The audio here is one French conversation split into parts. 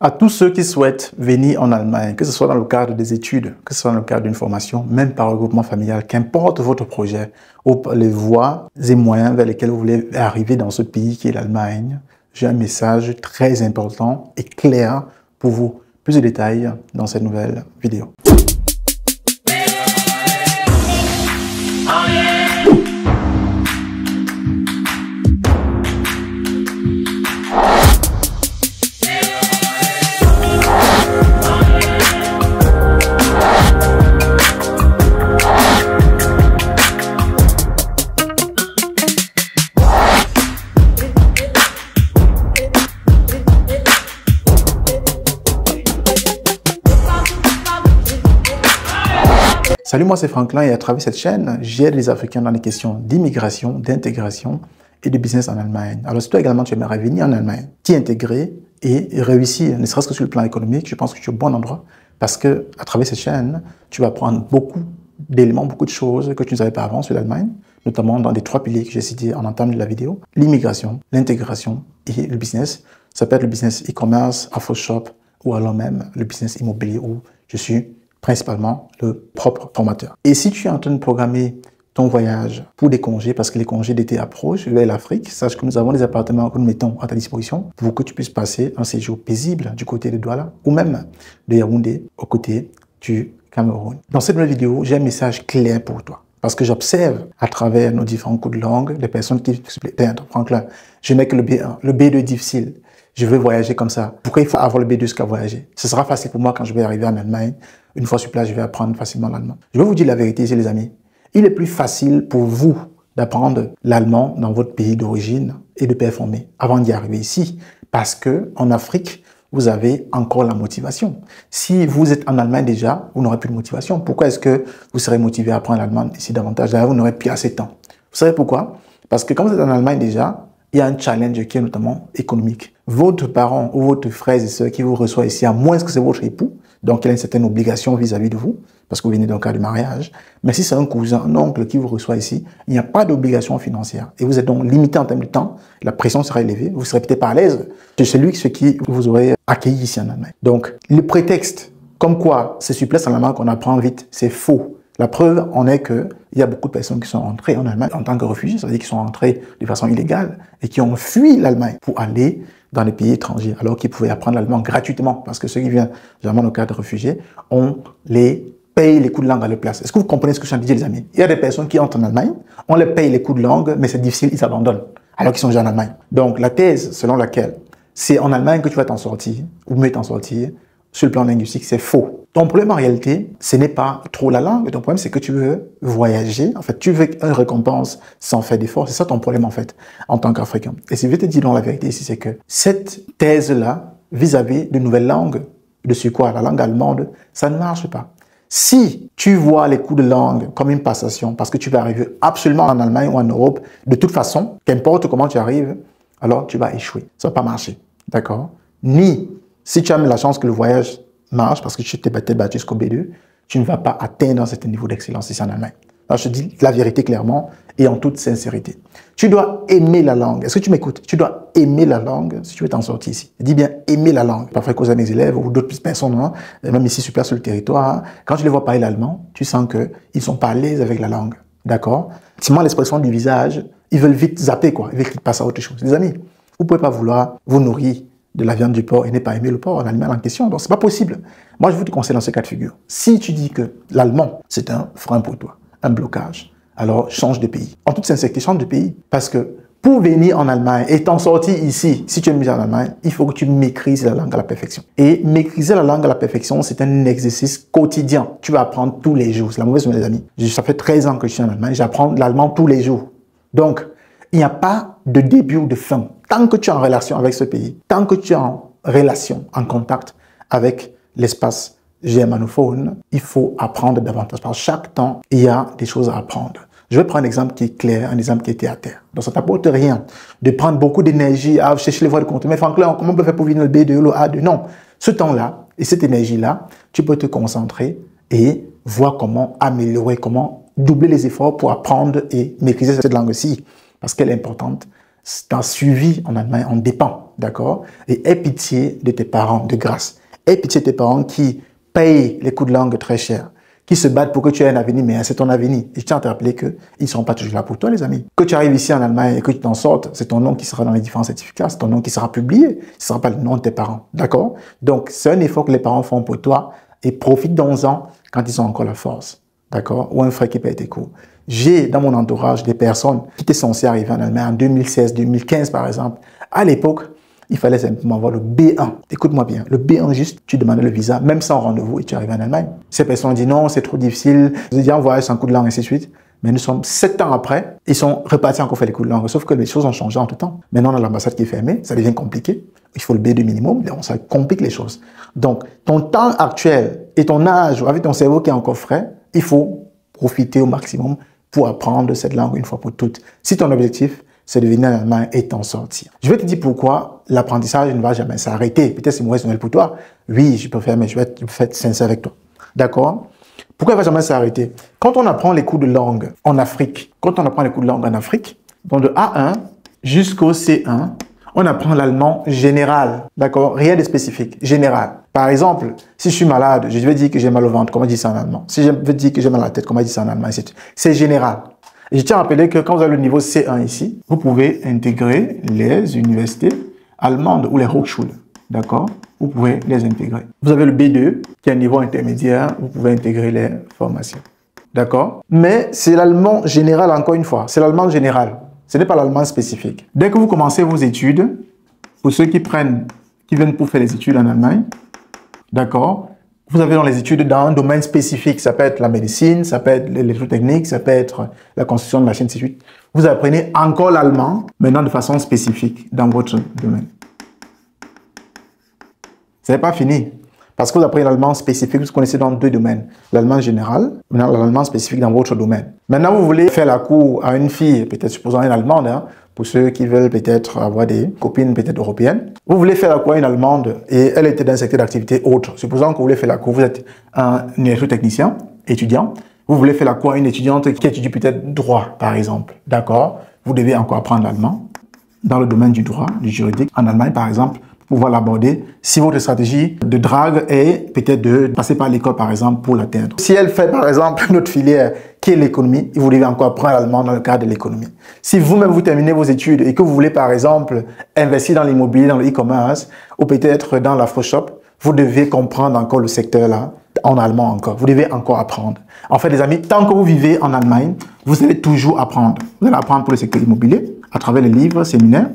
À tous ceux qui souhaitent venir en Allemagne, que ce soit dans le cadre des études, que ce soit dans le cadre d'une formation, même par regroupement familial, qu'importe votre projet ou les voies et moyens vers lesquels vous voulez arriver dans ce pays qui est l'Allemagne, j'ai un message très important et clair pour vous. Plus de détails dans cette nouvelle vidéo. Salut, moi c'est Franklin et à travers cette chaîne, j'aide les Africains dans les questions d'immigration, d'intégration et de business en Allemagne. Alors si toi également tu aimerais venir en Allemagne, t'y intégrer et réussir, ne serait-ce que sur le plan économique, je pense que tu es au bon endroit parce que à travers cette chaîne, tu vas apprendre beaucoup d'éléments, beaucoup de choses que tu ne savais pas avant sur l'Allemagne, notamment dans les 3 piliers que j'ai cités en entame de la vidéo, l'immigration, l'intégration et le business. Ça peut être le business e-commerce, AfroShop ou alors même le business immobilier où je suis principalement le propre formateur. Et si tu es en train de programmer ton voyage pour des congés, parce que les congés d'été approchent vers l'Afrique, sache que nous avons des appartements que nous mettons à ta disposition pour que tu puisses passer un séjour paisible du côté de Douala ou même de Yaoundé au côté du Cameroun. Dans cette nouvelle vidéo, j'ai un message clair pour toi. Parce que j'observe à travers nos différents cours de langue des personnes qui se plaignent. Franklin, je n'ai que le B1, le B2 est difficile. Je veux voyager comme ça. Pourquoi il faut avoir le B2 jusqu'à voyager? Ce sera facile pour moi quand je vais arriver en Allemagne. Une fois sur place, je vais apprendre facilement l'allemand. Je vais vous dire la vérité ici, les amis. Il est plus facile pour vous d'apprendre l'allemand dans votre pays d'origine et de performer avant d'y arriver ici. Parce que en Afrique, vous avez encore la motivation. Si vous êtes en Allemagne déjà, vous n'aurez plus de motivation. Pourquoi est-ce que vous serez motivé à apprendre l'allemand ici davantage? D'ailleurs, vous n'aurez plus assez de temps. Vous savez pourquoi? Parce que quand vous êtes en Allemagne déjà, il y a un challenge qui est notamment économique. Votre parent ou votre frère et soeur qui vous reçoit ici, à moins que c'est votre époux, donc il a une certaine obligation vis-à-vis de vous, parce que vous venez d'un cas de mariage. Mais si c'est un cousin, un oncle qui vous reçoit ici, il n'y a pas d'obligation financière. Et vous êtes donc limité en termes de temps, la pression sera élevée, vous ne serez peut-être pas à l'aise de celui qui vous aurez accueilli ici en Allemagne. Donc, le prétexte, comme quoi c'est sur place en Allemagne qu'on apprend vite, c'est faux. La preuve en est qu'il y a beaucoup de personnes qui sont entrées en Allemagne en tant que réfugiés, c'est-à-dire qui sont entrées de façon illégale et qui ont fui l'Allemagne pour aller dans les pays étrangers, alors qu'ils pouvaient apprendre l'allemand gratuitement, parce que ceux qui viennent, généralement dans le cadre de réfugiés, on les paye les coûts de langue à leur place. Est-ce que vous comprenez ce que je viens de dire, les amis? Il y a des personnes qui entrent en Allemagne, on les paye les coûts de langue, mais c'est difficile, ils abandonnent, alors qu'ils sont déjà en Allemagne. Donc la thèse selon laquelle c'est en Allemagne que tu vas t'en sortir, ou mieux t'en sortir, sur le plan linguistique, c'est faux. Ton problème en réalité, ce n'est pas trop la langue. Ton problème, c'est que tu veux voyager. En fait, tu veux une récompense sans faire d'effort. C'est ça ton problème, en fait, en tant qu'Africain. Et si je vais te dire dans la vérité ici, c'est que cette thèse-là, vis-à-vis de nouvelles langues, de quoi la langue allemande, ça ne marche pas. Si tu vois les cours de langue comme une passation, parce que tu vas arriver absolument en Allemagne ou en Europe, de toute façon, qu'importe comment tu arrives, alors tu vas échouer. Ça ne va pas marcher. D'accord? Ni si tu as la chance que le voyage marche, parce que tu t'es peut-être battu jusqu'au B2, tu ne vas pas atteindre un certain niveau d'excellence ici en Allemagne. Alors, je te dis la vérité clairement et en toute sincérité. Tu dois aimer la langue. Est-ce que tu m'écoutes? Tu dois aimer la langue si tu veux t'en sortir ici. Je dis bien aimer la langue. Parfois, cause à mes élèves ou d'autres personnes, hein, même ici sur place sur le territoire, hein, quand tu les vois parler l'allemand, tu sens qu'ils ne sont pas à l'aise avec la langue. D'accord? Seulement l'expression du visage, ils veulent vite zapper, quoi. Ils veulent vite passer à autre chose. Les amis, vous ne pouvez pas vouloir vous nourrir de la viande du porc et ne pas aimer le porc, l'animal en question. Donc, c'est pas possible. Moi, je vous te conseille dans ce cas de figure. Si tu dis que l'allemand, c'est un frein pour toi, un blocage, alors change de pays. En toute sincérité, change de pays. Parce que pour venir en Allemagne et t'en sortir ici, si tu es mis en Allemagne, il faut que tu maîtrises la langue à la perfection. Et maîtriser la langue à la perfection, c'est un exercice quotidien. Tu vas apprendre tous les jours. C'est la mauvaise nouvelle, les amis. Ça fait 13 ans que je suis en Allemagne. J'apprends l'allemand tous les jours. Donc, il n'y a pas de début ou de fin. Tant que tu es en relation avec ce pays, tant que tu es en relation, en contact avec l'espace germanophone, il faut apprendre davantage. Parce que chaque temps, il y a des choses à apprendre. Je vais prendre un exemple qui est clair, un exemple qui est terre à terre. Donc, ça ne t'apporte rien de prendre beaucoup d'énergie à chercher les voies de compte. Mais Franklin, comment on peut faire pour venir le B2, le A2? Non. Ce temps-là et cette énergie-là, tu peux te concentrer et voir comment améliorer, comment doubler les efforts pour apprendre et maîtriser cette langue-ci. Parce qu'elle est importante Ton suivi en Allemagne en dépend, d'accord? Et aie pitié de tes parents, de grâce. Aie pitié de tes parents qui payent les coûts de langue très cher, qui se battent pour que tu aies un avenir, mais c'est ton avenir. Et je tiens à te rappeler qu'ils ne seront pas toujours là pour toi, les amis. Que tu arrives ici en Allemagne et que tu t'en sortes, c'est ton nom qui sera dans les différents certificats, c'est ton nom qui sera publié, ce ne sera pas le nom de tes parents, d'accord? Donc, c'est un effort que les parents font pour toi et profite-en quand ils ont encore la force, d'accord? Ou un frère qui paye tes cours. J'ai dans mon entourage des personnes qui étaient censées arriver en Allemagne en 2016, 2015 par exemple. À l'époque, il fallait simplement avoir le B1. Écoute-moi bien, le B1 juste, tu demandais le visa, même sans rendez-vous, et tu arrives en Allemagne. Ces personnes ont dit non, c'est trop difficile, je dis envoyer un coup de langue, et ainsi de suite. Mais nous sommes 7 ans après, ils sont repartis encore faire les coups de langue. Sauf que les choses ont changé entre temps. Maintenant, on a l'ambassade qui est fermée, ça devient compliqué. Il faut le B2 minimum, donc ça complique les choses. Donc, ton temps actuel et ton âge, avec ton cerveau qui est encore frais, il faut profiter au maximum pour apprendre cette langue une fois pour toutes. Si ton objectif, c'est de venir en Allemagne et t'en sortir. Je vais te dire pourquoi l'apprentissage ne va jamais s'arrêter. Peut-être c'est une mauvaise nouvelle pour toi. Oui, je peux faire, mais je vais être sincère avec toi. D'accord? Pourquoi il ne va jamais s'arrêter? Quand on apprend les cours de langue en Afrique, donc de A1 jusqu'au C1, on apprend l'allemand général, d'accord? Rien de spécifique, général. Par exemple, si je suis malade, je vais dire que j'ai mal au ventre, comment on dit ça en allemand? Si je veux dire que j'ai mal à la tête, comment on dit ça en allemand? C'est général. Et je tiens à rappeler que quand vous avez le niveau C1 ici, vous pouvez intégrer les universités allemandes ou les Hochschulen, d'accord? Vous pouvez les intégrer. Vous avez le B2, qui est un niveau intermédiaire, vous pouvez intégrer les formations, d'accord? Mais c'est l'allemand général, encore une fois, c'est l'allemand général. Ce n'est pas l'allemand spécifique. Dès que vous commencez vos études, pour ceux qui viennent pour faire les études en Allemagne, d'accord, vous avez dans les études dans un domaine spécifique. Ça peut être la médecine, ça peut être l'électrotechnique, ça peut être la construction de machines, ainsi de suite. Vous apprenez encore l'allemand, maintenant de façon spécifique dans votre domaine. Ce n'est pas fini. Parce que vous apprenez l'allemand spécifique, vous connaissez dans 2 domaines. L'allemand général, maintenant l'allemand spécifique dans votre domaine. Maintenant, vous voulez faire la cour à une fille, peut-être supposons une allemande, hein, pour ceux qui veulent peut-être avoir des copines peut-être européennes. Vous voulez faire la cour à une allemande et elle était dans un secteur d'activité autre. Supposons que vous voulez faire la cour, vous êtes un électrotechnicien, étudiant. Vous voulez faire la cour à une étudiante qui étudie peut-être droit, par exemple. D'accord? Vous devez encore apprendre l'allemand dans le domaine du droit, du juridique. En Allemagne, par exemple, pouvoir l'aborder si votre stratégie de drague est peut-être de passer par l'école, par exemple, pour l'atteindre. Si elle fait, par exemple, notre filière qui est l'économie, vous devez encore apprendre l'allemand dans le cadre de l'économie. Si vous-même, vous terminez vos études et que vous voulez, par exemple, investir dans l'immobilier, dans le e-commerce, ou peut-être dans l'afro-shop, vous devez comprendre encore le secteur-là, en allemand encore. Vous devez encore apprendre. En fait, les amis, tant que vous vivez en Allemagne, vous allez toujours apprendre. Vous allez apprendre pour le secteur immobilier, à travers les livres, séminaires.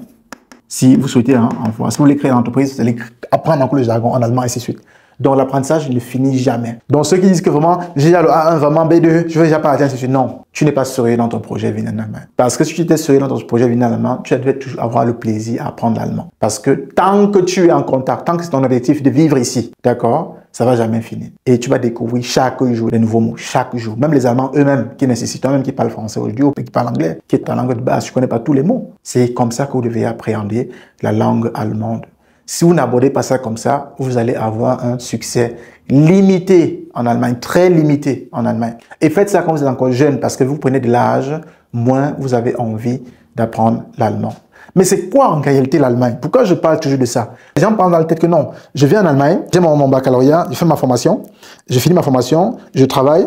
Si vous souhaitez, si vous voulez créer une entreprise, vous allez apprendre encore le jargon en allemand et ainsi de suite. Donc l'apprentissage ne finit jamais. Donc ceux qui disent que vraiment, j'ai déjà le A1, vraiment B2, je vais déjà pas atteindre, ainsi de suite. Non, tu n'es pas sérieux dans ton projet venir en Allemagne. Parce que si tu étais sérieux dans ton projet venir en Allemagne, tu devais toujours avoir le plaisir à apprendre l'allemand. Parce que tant que tu es en contact, tant que c'est ton objectif de vivre ici, d'accord, ça va jamais finir. Et tu vas découvrir chaque jour des nouveaux mots, chaque jour. Même les Allemands eux-mêmes qui nécessitent, toi-même qui parlent français aujourd'hui ou qui parlent anglais, qui est ta langue de base, tu connais pas tous les mots. C'est comme ça que vous devez appréhender la langue allemande. Si vous n'abordez pas ça comme ça, vous allez avoir un succès limité en Allemagne, très limité en Allemagne. Et faites ça quand vous êtes encore jeune, parce que vous prenez de l'âge, moins vous avez envie d'apprendre l'allemand. Mais c'est quoi en réalité l'Allemagne? Pourquoi je parle toujours de ça? Les gens pensent dans la tête que non, je viens en Allemagne, j'ai mon baccalauréat, je fais ma formation, je finis ma formation, je travaille,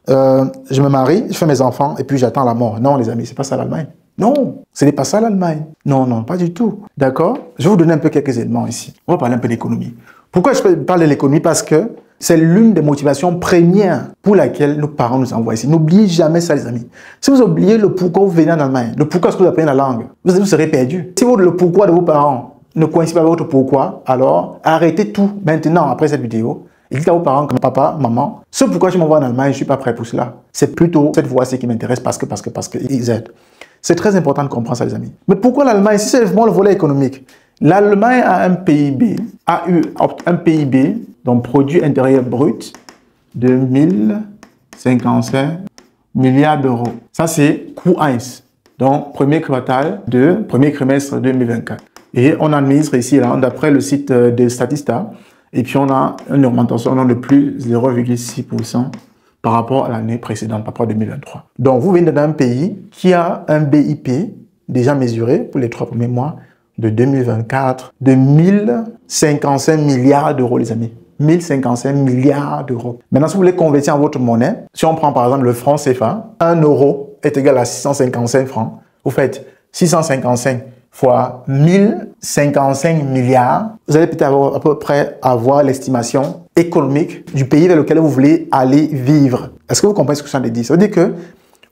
je me marie, je fais mes enfants et puis j'attends la mort. Non les amis, c'est pas ça l'Allemagne. Non, ce n'est pas ça l'Allemagne. Non, non, pas du tout. D'accord? Je vais vous donner un peu quelques éléments ici. On va parler un peu d'économie. Pourquoi je parle de l'économie? Parce que c'est l'une des motivations premières pour laquelle nos parents nous envoient ici. N'oubliez jamais ça, les amis. Si vous oubliez le pourquoi vous venez en Allemagne, le pourquoi est-ce que vous apprenez la langue, vous serez perdu. Si le pourquoi de vos parents ne coïncide pas avec votre pourquoi, alors arrêtez tout maintenant après cette vidéo. Et dites à vos parents comme papa, maman, ce pourquoi je m'envoie en Allemagne, je ne suis pas prêt pour cela. C'est plutôt cette voie-ci qui m'intéresse parce qu'ils aident. C'est très important de comprendre ça, les amis. Mais pourquoi l'Allemagne? Si c'est vraiment le volet économique, l'Allemagne a eu un PIB, donc produit intérieur brut, de 1055 milliards d'euros. Ça, c'est Q1, donc premier trimestre 2024. Et on administre ici, d'après le site de Statista, et puis on a une augmentation de plus 0,6% par rapport à l'année précédente, par rapport à 2023. Donc, vous venez d'un pays qui a un BIP déjà mesuré pour les 3 premiers mois de 2024 de 1055 milliards d'euros, les amis. 1055 milliards d'euros. Maintenant, si vous voulez convertir en votre monnaie, si on prend par exemple le franc CFA, 1 euro est égal à 655 francs. Vous faites 655 fois 1055 milliards. Vous allez peut-être à peu près avoir l'estimation économique du pays vers lequel vous voulez aller vivre. Est-ce que vous comprenez ce que ça veut dire? Ça veut dire que vous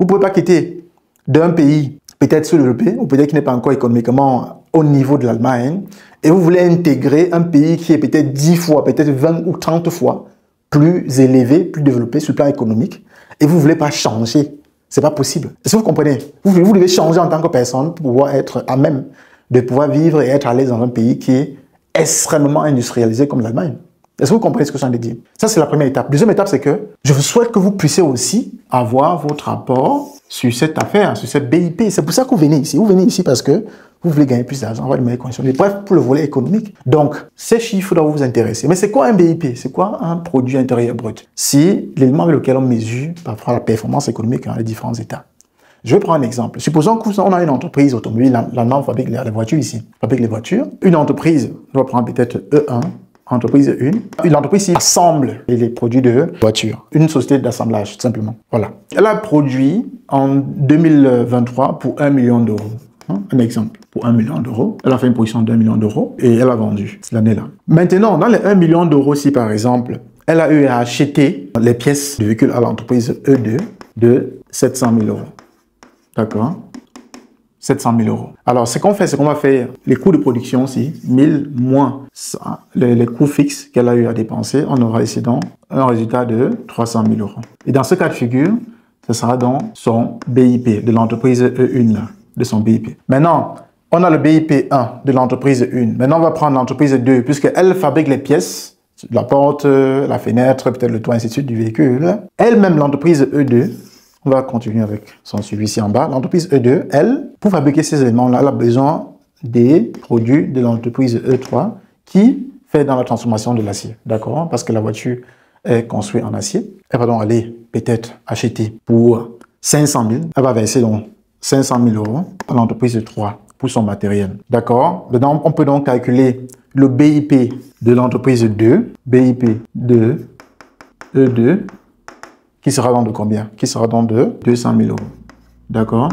ne pouvez pas quitter d'un pays peut-être sous-développé ou peut-être qui n'est pas encore économiquement au niveau de l'Allemagne et vous voulez intégrer un pays qui est peut-être 10 fois, peut-être 20 ou 30 fois plus élevé, plus développé sur le plan économique et vous ne voulez pas changer. C'est pas possible. Est-ce que vous comprenez? Vous devez changer en tant que personne pour pouvoir être à même de pouvoir vivre et être à l'aise dans un pays qui est extrêmement industrialisé comme l'Allemagne. Est-ce que vous comprenez ce que je viens de dire? Ça, c'est la première étape. Deuxième étape, c'est que je vous souhaite que vous puissiez aussi avoir votre rapport sur cette affaire, sur cette BIP. C'est pour ça que vous venez ici. Vous venez ici parce que vous voulez gagner plus d'argent, avoir de meilleures conditions. Mais bref, pour le volet économique. Donc, ces chiffres doivent vous intéresser. Mais c'est quoi un BIP? C'est quoi un produit intérieur brut? C'est l'élément avec lequel on mesure parfois la performance économique dans les différents États. Je vais prendre un exemple. Supposons qu'on a une entreprise automobile. L'Allemagne fabrique les voitures ici. Fabrique les voitures. Une entreprise, on va prendre peut-être E1. Entreprise 1. L'entreprise assemble les produits de voiture. Une société d'assemblage, tout simplement. Voilà. Elle a produit en 2023 pour 1 million d'euros. Un exemple. Pour 1 million d'euros. Elle a fait une production d'1 million d'euros et elle a vendu l'année-là. Maintenant, dans les 1 million d'euros, si par exemple, elle a eu à acheter les pièces de véhicule à l'entreprise E2 de 700 000 euros. D'accord? 700 000 euros. Alors, ce qu'on fait, c'est qu'on va faire les coûts de production aussi, 1000 moins ça, les coûts fixes qu'elle a eu à dépenser. On aura ici donc un résultat de 300 000 euros. Et dans ce cas de figure, ce sera donc son BIP de l'entreprise E1, là, de son BIP. Maintenant, on a le BIP 1 de l'entreprise 1. Maintenant, on va prendre l'entreprise 2, puisqu'elle fabrique les pièces, la porte, la fenêtre, peut-être le toit, ainsi de suite du véhicule. Elle-même, l'entreprise E2, on va continuer avec son suivi ici en bas. L'entreprise E2, elle, pour fabriquer ces éléments-là, elle a besoin des produits de l'entreprise E3 qui fait dans la transformation de l'acier. D'accord? Parce que la voiture est construite en acier. Elle va donc aller peut-être acheter pour 500 000. Elle va verser donc 500 000 euros à l'entreprise E3 pour son matériel. D'accord? Maintenant, on peut donc calculer le BIP de l'entreprise 2, BIP de E2, qui sera donc de combien? Qui sera donc de 200 000 euros. D'accord?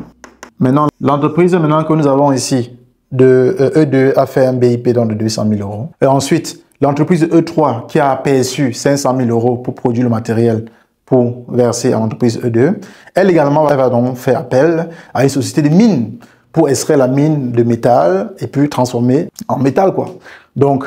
Maintenant, l'entreprise que nous avons ici de E2 a fait un BIP donc de 200 000 euros. Et ensuite, l'entreprise E3 qui a perçu 500 000 euros pour produire le matériel pour verser à l'entreprise E2, elle également va donc faire appel à une société de mine pour extraire la mine de métal et puis transformer en métal, quoi. Donc,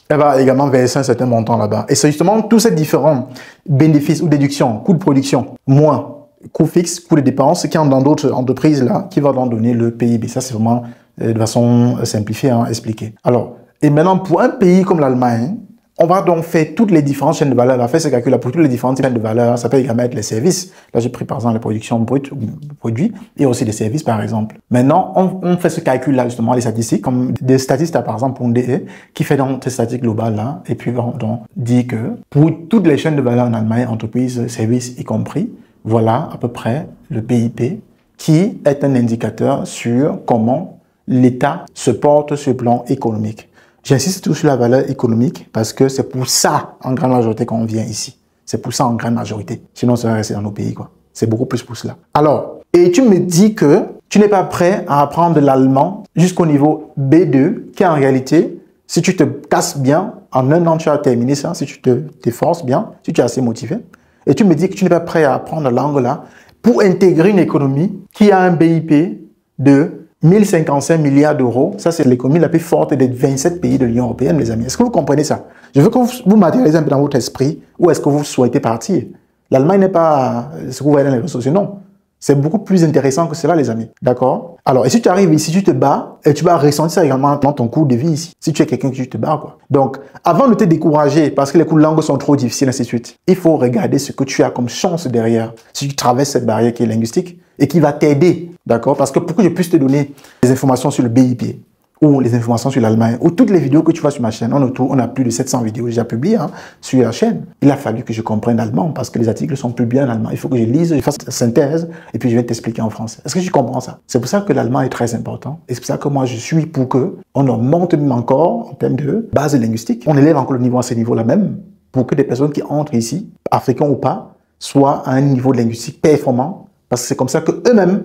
elle va également verser un certain montant là-bas. Et c'est justement tous ces différents bénéfices ou déductions, coûts de production, moins coûts fixes, coûts de dépenses, qui ont dans d'autres entreprises là, qui va donc donner le PIB. Ça, c'est vraiment de façon simplifiée, expliqué. Alors, et maintenant, pour un pays comme l'Allemagne, on va donc faire toutes les différentes chaînes de valeur. On va faire ce calcul-là pour toutes les différentes chaînes de valeur. Ça peut également être les services. Là, j'ai pris par exemple les productions brutes ou produits et aussi des services, par exemple. Maintenant, on fait ce calcul-là, justement, les statistiques, comme des statistes, par exemple, pour DE, qui fait donc ces statistiques globales-là, et puis on donc dit que pour toutes les chaînes de valeur en Allemagne, entreprises, services y compris, voilà à peu près le PIB qui est un indicateur sur comment l'État se porte sur le plan économique. J'insiste toujours sur la valeur économique parce que c'est pour ça, en grande majorité, qu'on vient ici. C'est pour ça, en grande majorité. Sinon, ça va rester dans nos pays, quoi. C'est beaucoup plus pour cela. Alors, et tu me dis que tu n'es pas prêt à apprendre l'allemand jusqu'au niveau B2, qui en réalité, si tu te casses bien, en un an, tu as terminé ça, si tu t'efforces bien, si tu es assez motivé. Et tu me dis que tu n'es pas prêt à apprendre la langue là pour intégrer une économie qui a un BIP de 1055 milliards d'euros. Ça, c'est l'économie la plus forte des 27 pays de l'Union européenne, les amis. Est-ce que vous comprenez ça? Je veux que vous matérialisez un peu dans votre esprit où est-ce que vous souhaitez partir. L'Allemagne n'est pas ce que vous voyez dans les réseaux sociaux, non. C'est beaucoup plus intéressant que cela, les amis. D'accord? Alors, et si tu arrives ici, tu te bats, et tu vas ressentir ça également dans ton cours de vie ici. Si tu es quelqu'un qui te bat, quoi. Donc, avant de te décourager, parce que les cours de langue sont trop difficiles, ainsi de suite, il faut regarder ce que tu as comme chance derrière. Si tu traverses cette barrière qui est linguistique, et qui va t'aider. D'accord? Parce que pour que je puisse te donner des informations sur le BIP, ou les informations sur l'Allemagne, ou toutes les vidéos que tu vois sur ma chaîne. En autour, on a plus de 700 vidéos déjà publiées sur la chaîne. Il a fallu que je comprenne l'allemand parce que les articles sont publiés en allemand. Il faut que je lise, je fasse la synthèse et puis je vais t'expliquer en français. Est-ce que tu comprends ça? C'est pour ça que l'allemand est très important et c'est pour ça que moi je suis pour que on augmente même encore en termes de base linguistique. On élève encore le niveau à ce niveau-là même pour que des personnes qui entrent ici, africains ou pas, soient à un niveau linguistique performant parce que c'est comme ça qu'eux-mêmes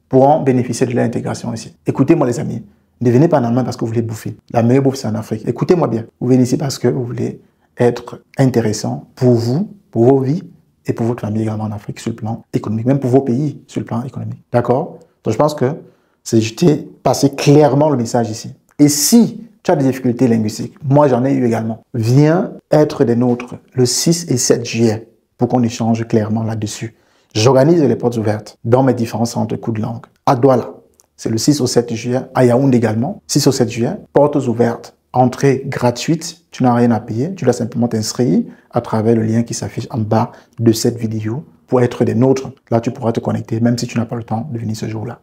pourront bénéficier de l'intégration ici. Écoutez-moi les amis, ne venez pas en Allemagne parce que vous voulez bouffer. La meilleure bouffe c'est en Afrique. Écoutez-moi bien, vous venez ici parce que vous voulez être intéressant pour vous, pour vos vies et pour votre famille également en Afrique sur le plan économique, même pour vos pays sur le plan économique. D'accord? Donc je pense que je t'ai passé clairement le message ici. Et si tu as des difficultés linguistiques, moi j'en ai eu également, viens être des nôtres le 6 et 7 juillet pour qu'on échange clairement là-dessus. J'organise les portes ouvertes dans mes différents centres de cours de langue. À Douala, c'est le 6 au 7 juillet. À Yaoundé également, 6 au 7 juillet. Portes ouvertes, entrée gratuite. Tu n'as rien à payer. Tu dois simplement t'inscrire à travers le lien qui s'affiche en bas de cette vidéo pour être des nôtres. Là, tu pourras te connecter même si tu n'as pas le temps de venir ce jour-là.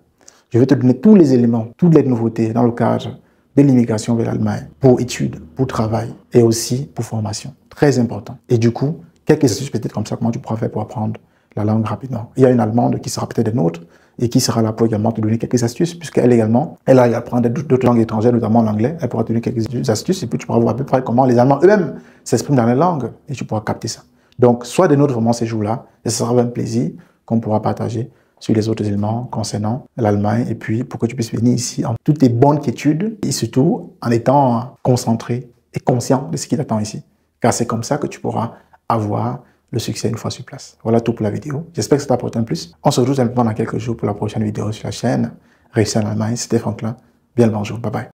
Je vais te donner tous les éléments, toutes les nouveautés dans le cadre de l'immigration vers l'Allemagne pour études, pour travail et aussi pour formation. Très important. Et du coup, quelques astuces peut-être comme ça, comment tu pourras faire pour apprendre la langue rapidement. Il y a une Allemande qui sera peut-être des nôtres et qui sera là pour également te donner quelques astuces, puisqu'elle également, elle a à apprendre d'autres langues étrangères, notamment l'anglais. Elle pourra te donner quelques astuces et puis tu pourras voir à peu près comment les Allemands eux-mêmes s'expriment dans les langues et tu pourras capter ça. Donc, sois des nôtres vraiment ces jours-là et ce sera un plaisir qu'on pourra partager sur les autres éléments concernant l'Allemagne et puis pour que tu puisses venir ici en toutes tes bonnes quiétudes et surtout en étant concentré et conscient de ce qui t'attend ici. Car c'est comme ça que tu pourras avoir le succès une fois sur place. Voilà tout pour la vidéo. J'espère que ça t'apporte un plus. On se retrouve simplement dans quelques jours pour la prochaine vidéo sur la chaîne. Réussir en Allemagne, c'était Franklin. Bien le bonjour. Bye bye.